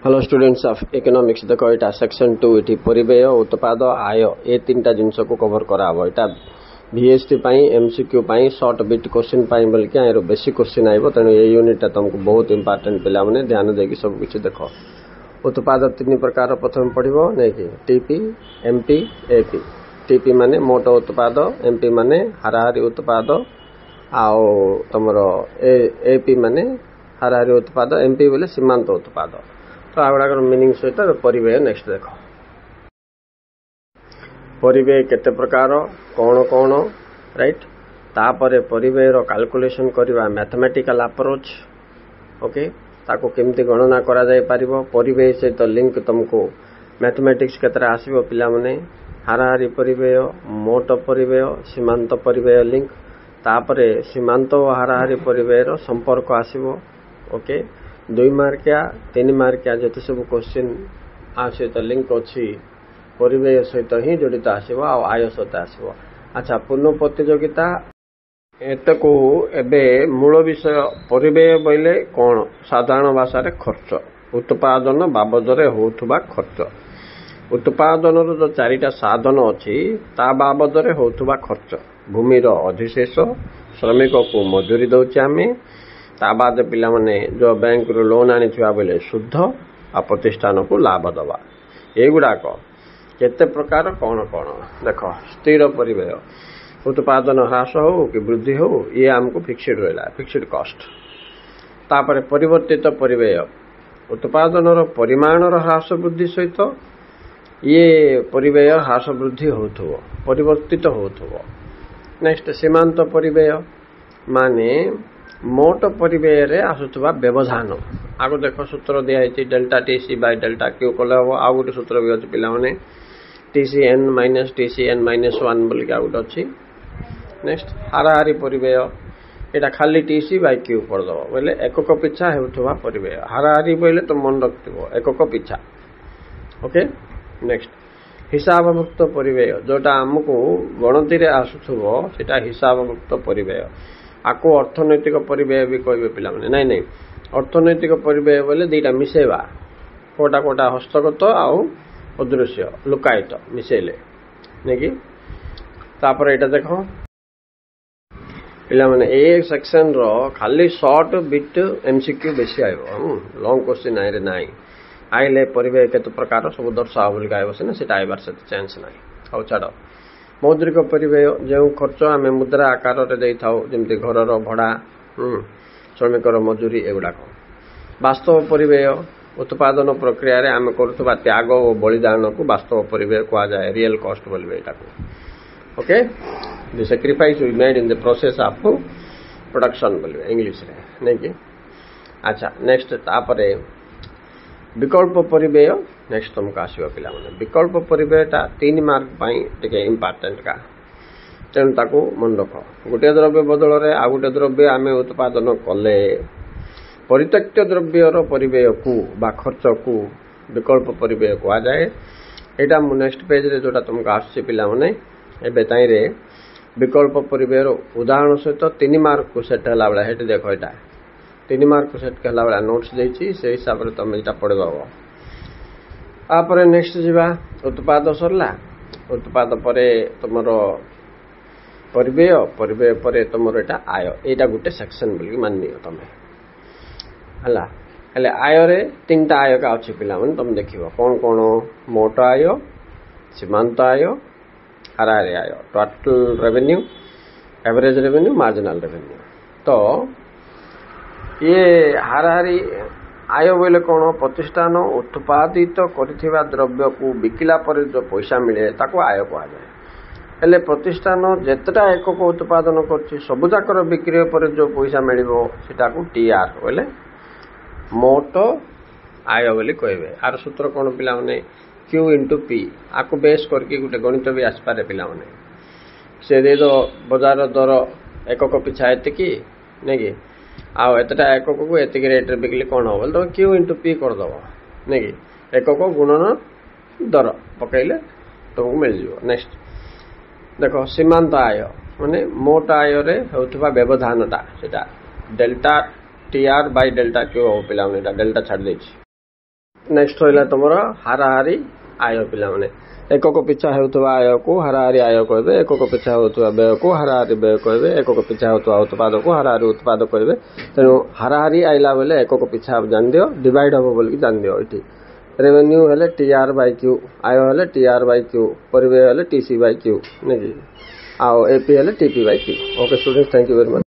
Hello students of economics देखो यहाँ section 2 ये परिव्यय उत्पाद आय ये तीन टा जिनस को कवर कराव यहाँ VST MCQ short bit question बोल के बेसी क्वेश्चन आइब तेणु ये यूनिटा तुमको बहुत इंपोर्टेंट पिला माने ध्यान देकी सब किसी देख उत्पाद तीन प्रकार प्रथम पढ़ो नहीं कि TP MP AP TP माने मोट उत्पाद MP माने हाराहारी उत्पाद आओ तुमर AP माने हाराहारी उत्पाद MP बोले सीमांत उत्पाद तो आगुड़ाक मीनिंग सहित परिव्यय नेक्स्ट देख परिव्यय केते प्रकार कौन कौन राइट तापर परिव्यय कैलकुलेशन करवा मैथमेटिकल अप्रोच ओके ताको केमती गणना करा जाय परिवो परिव्यय सहित लिंक तुमको मैथमेटिक्स केतरा आसीबो पिला माने हाराहारी परिव्यय मोट परिव्यय सीमांत परिव्यय लिंक तापर सीमांत और हाराहारी परिव्यय रो संपर्क आसीबो ओके 2 मार्किया 3 मार्किया जते सब क्वेश्चन आ सहित लिंक अच्छी परिव्यय सहित ही जड़ित आसो आय सहित आसो अच्छा पूर्ण प्रतियोगिता एतको एबे मूल विषय परिव्यय बोले कौन साधारण भाषा रे खर्च उत्पादन बाबद होउथबा खर्च उत्पादन जो चारिटा साधन अच्छी ता बाबद होउथबा खर्च भूमिर अधिशेष श्रमिक को मजूरी दउचे आमे ता बाद पिला माने जो बैंक रो लोन आनी थिबा बेले शुद्ध आ प्रतिष्ठान को लाभ दवा एगुड़ाक केते प्रकार कौन कौन देख स्थिर परिव्यय उत्पादन ह्रास हो कि वृद्धि हो ये हमको फिक्स्ड रहला फिक्स्ड कॉस्ट तापर परिवर्तित परिव्यय उत्पादन रो परिमाण रो ह्रास वृद्धि सहित ये परिव्यय ह्रास वृद्धि होथबो परिवर्तित होथबो नेक्स्ट सीमांत परिव्यय माने मोट परिव्यय रे आसुथबा व्यवधान आगो देखो सूत्र दिया है delta TC by delta Q कले हो आ गोटे सूत्र भी अछि पिला माने TCN माइनस TCN माइनस 1 बोल के आ गोटे अछि नेक्स्ट हाराहारी परिव्यय एटा खाली TC बाय Q पड़ दो बोले एकक पिछा हेउथबा परिव्यय हाराहारी बोले तो मन रखथिबो एकक पिछा ओके नेक्स्ट हिसाबमुक्त परिव्यय जोटा हमको गणति रे आसुथबो सेटा हिसाबमुक्त परिव्यय आको अर्थनैतिक परिव्यय भी कहबे पिला माने नहीं नहीं अर्थनैतिक परिव्यय बोले दीटा मिसेवा कोटा कोटा हस्तगत आउ अदृश्य लुकायित मिसेले नहीं कि तापर एटा देखो पिला माने ए सेक्शन रो खाली शॉर्ट बिट MCQ बेसी आइबो लॉन्ग क्वेश्चन आइरे नाही आइले परिव्यय केते प्रकार सब दर्शा बोल के आइबो से सेटा आइबार से चांस नाही आउ छाडो मौद्रिक परिव्यय जो खर्च आम मुद्रा आकार रे जमी घर भड़ा श्रमिक मजूरी एगुड़ाक वास्तव परिव्यय उत्पादन प्रक्रिया रे आम करुवा त्याग और बलिदान को वास्तव परिव्यय कह जाए रियल कॉस्ट बोलिए यहाँ okay the sacrifice we made in the process of production बोलिए इंग्लिश रे नहीं कि अच्छा नेक्स्ट तापर विकल्प परिव्यय नेक्स्ट तुमको आसो पिला माने विकल्प परिव्ययटा 3 मार्क टे इम्पोर्टेंट का तेणु ताको मन रख गोटे द्रव्य बदल रे आ गोटे द्रव्य आम उत्पादन कले परित्यक्त द्रव्यर परिव्यय को बा खर्च को विकल्प परिव्यय कह जाए यहाँ मु नेक्स्ट पेज रे जोटा तुमको आसुची पिला माने एबे ताई रे विकल्प परिव्ययर उदाहरण सहित 3 मार्क को सेट हला बेला हेट देखो यहाँ 3 मार्क को सेट कला बेला नोट्स देछि से हिसाब रे तुम एटा पढ़बो आपरे नेक्स्ट जीवा उत्पाद सरला उत्पाद परे तुमरो परिव्यय परिव्यय परे तुमरो एटा आय एटा गुटे सेक्शन बोली मानियो तमे हला हले आय रे 3टा आय का अछि पिला मन तुम देखिबो कोन कोन मोट आय सीमांत आय हाराहारी आय total revenue average revenue marginal revenue तो ये हाराहारी आय बोले कौन प्रतिष्ठान उत्पादित करिथिबा द्रव्य को बिकिला पर जो पैसा मिले ताको आय कह जाए हेले प्रतिष्ठान जेतटा एकक उत्पादन करछि सबुजाकर बिक्री पर जो पैसा मिलिबो सेटा को TR बोले मोट आय बोली कहबे आर सूत्र कौन पिला माने Q into P आको बेस करके गुटे गणित भी आसपारे पिला माने से दे दो बाजार दर एकक पिछा एते की नहीं कि आउ एतटा एकक को एतिक रेट रे बिकले कौन हो बोल तो Q into P कर दबो नहीं कि एकक गुणन दर पकैले तुमको मिल जिवो नेक्स्ट देखो सीमांत आय माने मोट आय रे होतबा व्यवधानटा सेटा delta TR by delta Q हो पिला माने डेल्टा छाड़ देछि नेक्स्ट रहा तुम हाराहारी आय पिलाने एकक पिछा होता आय को हाराहारी आय कहे एकक पिछा होता व्यय को हाराहारी व्यय कहे एकक पिछा होता उत्पाद को हाराहारी उत्पाद कहे तेणु हाराहारी आइला बेले एकक पिछा जान दियो डिवाइड हम बोल जान दियो ये रेवेन्यू हेले TR/Q आय हेले TR/Q परिव्यय हेले TC/Q नहीं आउ AP हेले TP/Q okay students thank you very much.